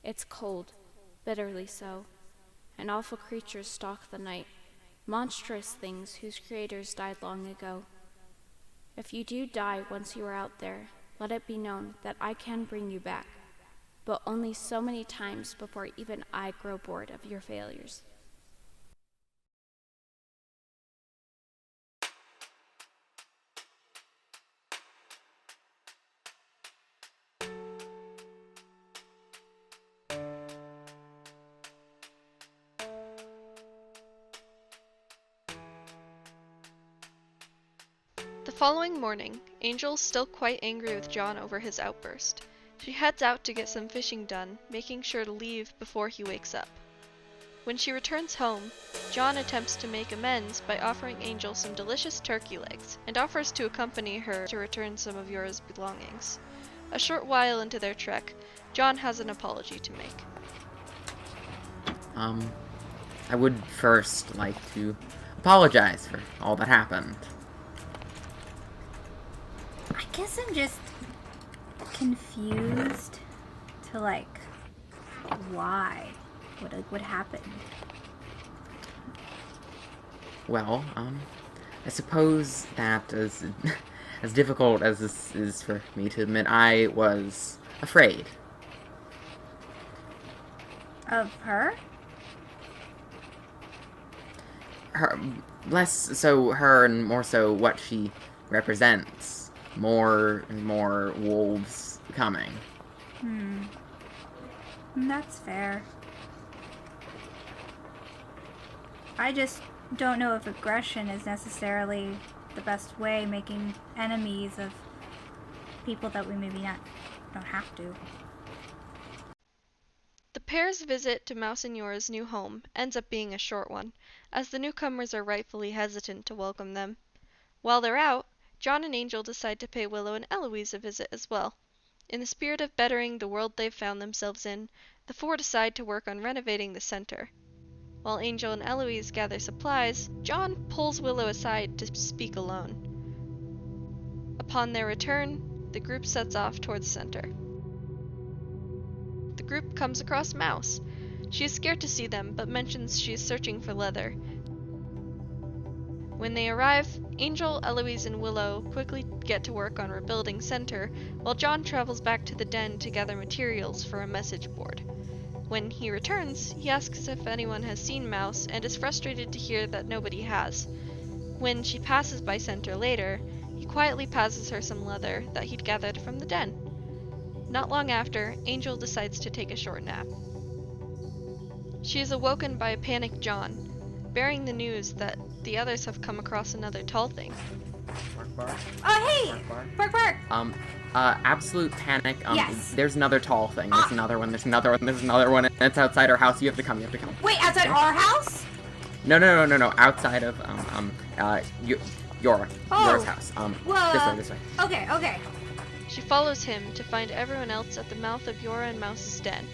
It's cold, bitterly so, and awful creatures stalk the night, monstrous things whose creators died long ago. If you do die once you are out there, let it be known that I can bring you back, but only so many times before even I grow bored of your failures. The following morning, Angel's still quite angry with John over his outburst. She heads out to get some fishing done, making sure to leave before he wakes up. When she returns home, John attempts to make amends by offering Angel some delicious turkey legs, and offers to accompany her to return some of Yora's belongings. A short while into their trek, John has an apology to make. I would first like to apologize for all that happened. I guess I'm just confused to, why? What happened? Well, I suppose that as difficult as this is for me to admit, I was afraid. Of her? Her, less so her and more so what she represents. More and more wolves coming. That's fair. I just don't know if aggression is necessarily the best way, making enemies of people that we maybe don't have to. The pair's visit to Mouse and Yora's new home ends up being a short one, as the newcomers are rightfully hesitant to welcome them. While they're out, John and Angel decide to pay Willow and Eloise a visit as well. In the spirit of bettering the world they've found themselves in, the four decide to work on renovating the center. While Angel and Eloise gather supplies, John pulls Willow aside to speak alone. Upon their return, the group sets off towards the center. The group comes across Mouse. She is scared to see them, but mentions she is searching for leather. When they arrive, Angel, Eloise, and Willow quickly get to work on rebuilding Center, while John travels back to the den to gather materials for a message board. When he returns, he asks if anyone has seen Mouse and is frustrated to hear that nobody has. When she passes by Center later, he quietly passes her some leather that he'd gathered from the den. Not long after, Angel decides to take a short nap. She is awoken by a panicked John, bearing the news that the others have come across another tall thing. Bark, bark. Oh, hey! Bark, Bark! Absolute panic. Yes. There's another tall thing. There's another one, and it's outside our house. You have to come. Wait, outside our house? No. Outside of, Yora's house. Whoa. This way. Okay. She follows him to find everyone else at the mouth of Yora and Mouse's den.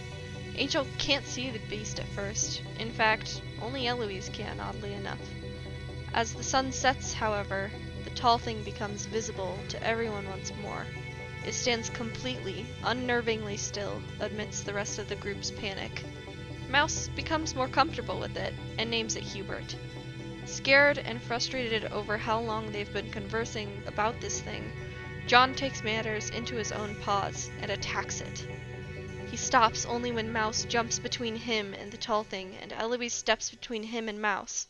Angel can't see the beast at first. In fact, only Eloise can, oddly enough. As the sun sets, however, the tall thing becomes visible to everyone once more. It stands completely, unnervingly still amidst the rest of the group's panic. Mouse becomes more comfortable with it and names it Hubert. Scared and frustrated over how long they've been conversing about this thing, John takes matters into his own paws and attacks it. He stops only when Mouse jumps between him and the tall thing, and Eloise steps between him and Mouse.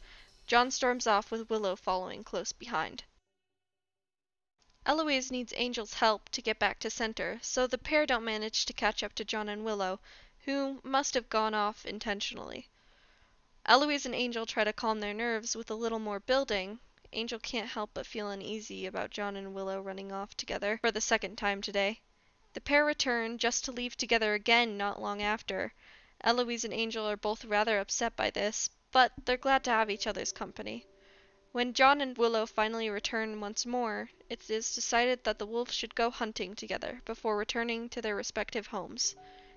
John storms off with Willow following close behind. Eloise needs Angel's help to get back to Center, so the pair don't manage to catch up to John and Willow, who must have gone off intentionally. Eloise and Angel try to calm their nerves with a little more building. Angel can't help but feel uneasy about John and Willow running off together for the second time today. The pair return just to leave together again not long after. Eloise and Angel are both rather upset by this, but they're glad to have each other's company. When John and Willow finally return once more, it is decided that the wolves should go hunting together before returning to their respective homes.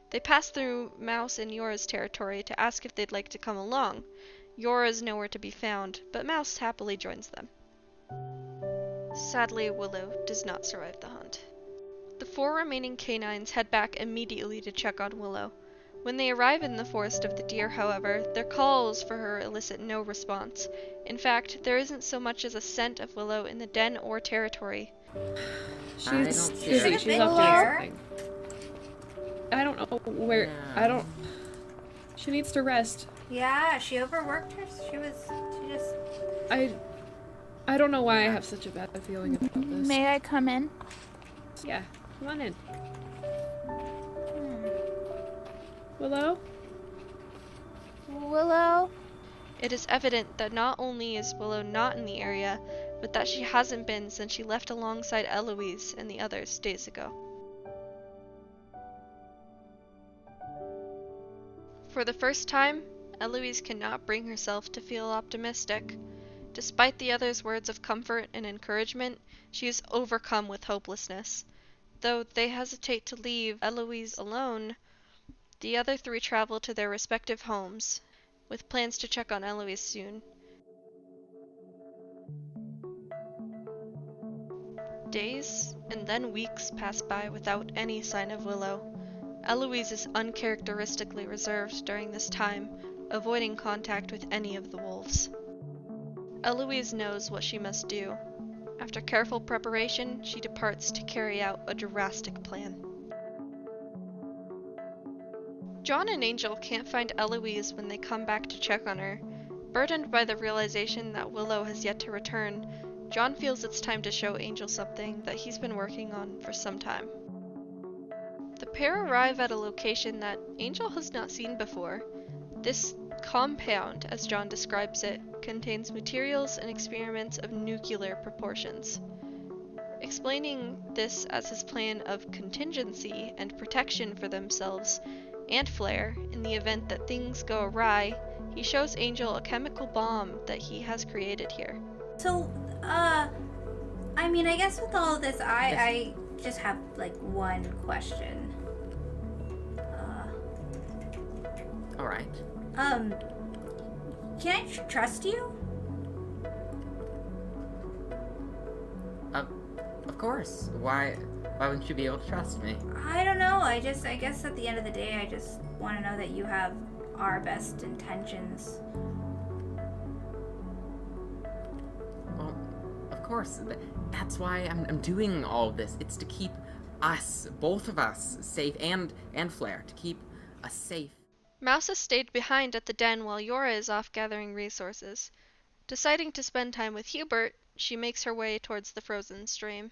They pass through Mouse and Yora's territory to ask if they'd like to come along. Yora is nowhere to be found, but Mouse happily joins them. Sadly, Willow does not survive the hunt. The four remaining canines head back immediately to check on Willow. When they arrive in the Forest of the Deer, however, their calls for her elicit no response. In fact, there isn't so much as a scent of Willow in the den or territory. I don't She's see busy. her. She's up doing something. I don't know where. Yeah. I don't. She needs to rest. Yeah, she overworked her. She just. I don't know why I have such a bad feeling about this. May I come in? Yeah, come on in. Willow? Willow? It is evident that not only is Willow not in the area, but that she hasn't been since she left alongside Eloise and the others days ago. For the first time, Eloise cannot bring herself to feel optimistic. Despite the others' words of comfort and encouragement, she is overcome with hopelessness. Though they hesitate to leave Eloise alone, the other three travel to their respective homes, with plans to check on Eloise soon. Days and then weeks pass by without any sign of Willow. Eloise is uncharacteristically reserved during this time, avoiding contact with any of the wolves. Eloise knows what she must do. After careful preparation, she departs to carry out a drastic plan. John and Angel can't find Eloise when they come back to check on her. Burdened by the realization that Willow has yet to return, John feels it's time to show Angel something that he's been working on for some time. The pair arrive at a location that Angel has not seen before. This compound, as John describes it, contains materials and experiments of nuclear proportions. Explaining this as his plan of contingency and protection for themselves and Flare in the event that things go awry, he shows Angel a chemical bomb that he has created here. So, I mean, I guess with all of this, I just have, like, one question. Alright. Can I trust you? Of course. Why wouldn't you be able to trust me? I don't know. I guess at the end of the day, I just want to know that you have our best intentions. Well, of course. That's why I'm doing all of this. It's to keep us, both of us, safe, and Flare, to keep us safe. Mouse has stayed behind at the den while Yora is off gathering resources. Deciding to spend time with Hubert, she makes her way towards the frozen stream.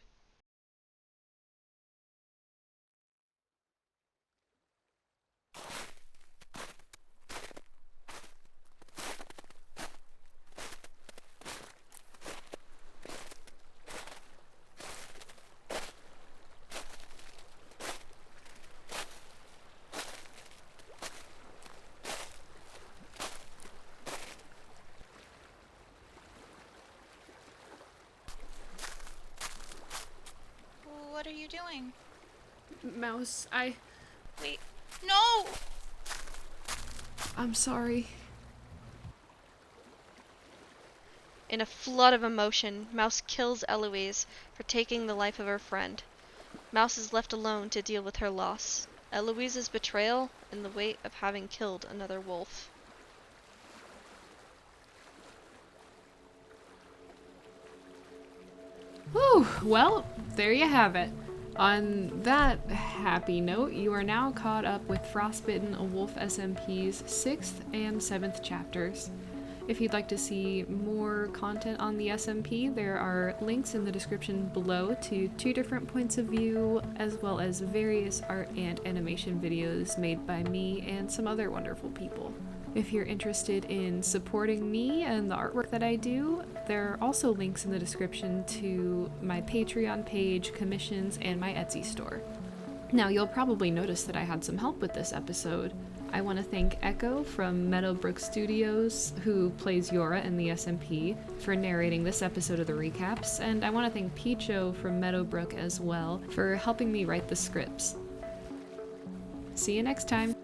What are you doing? Mouse, Wait. No! I'm sorry. In a flood of emotion, Mouse kills Eloise for taking the life of her friend. Mouse is left alone to deal with her loss, Eloise's betrayal, and the weight of having killed another wolf. Whew, well, there you have it. On that happy note, you are now caught up with Frostbitten, a Wolf SMP's 6th and 7th chapters. If you'd like to see more content on the SMP, there are links in the description below to 2 different points of view, as well as various art and animation videos made by me and some other wonderful people. If you're interested in supporting me and the artwork that I do, there are also links in the description to my Patreon page, commissions, and my Etsy store. Now, you'll probably notice that I had some help with this episode. I want to thank Echo from Meadowbrook Studios, who plays Yora in the SMP, for narrating this episode of the recaps, and I want to thank Picho from Meadowbrook as well for helping me write the scripts. See you next time!